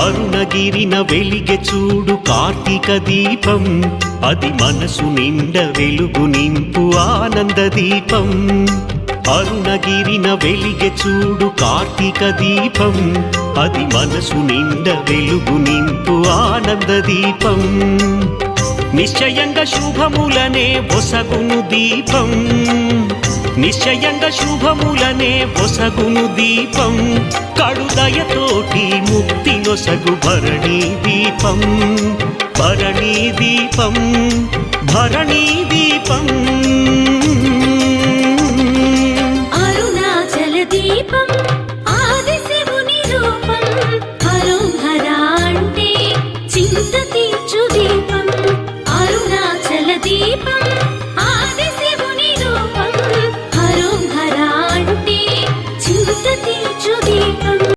అరుణగిరిన వెలిగె చూడు కార్తీక దీపం, అది మనసు నిండ వెలుగు నింపు ఆనంద దీపం. అరుణగిరిన వెలిగె చూడు కార్తీక దీపం, అది మనసు నిండ వెలుగు నింపు ఆనంద దీపం. నిశ్చయంగా శుభములనే ఒసగును దీపం, నిశ్చయంగా శుభములనే ఒసగును దీపం. కడుదయతోటి ముక్తి నొసగు భరణీ దీపం, భరణీ దీపం, భరణీ దీపం.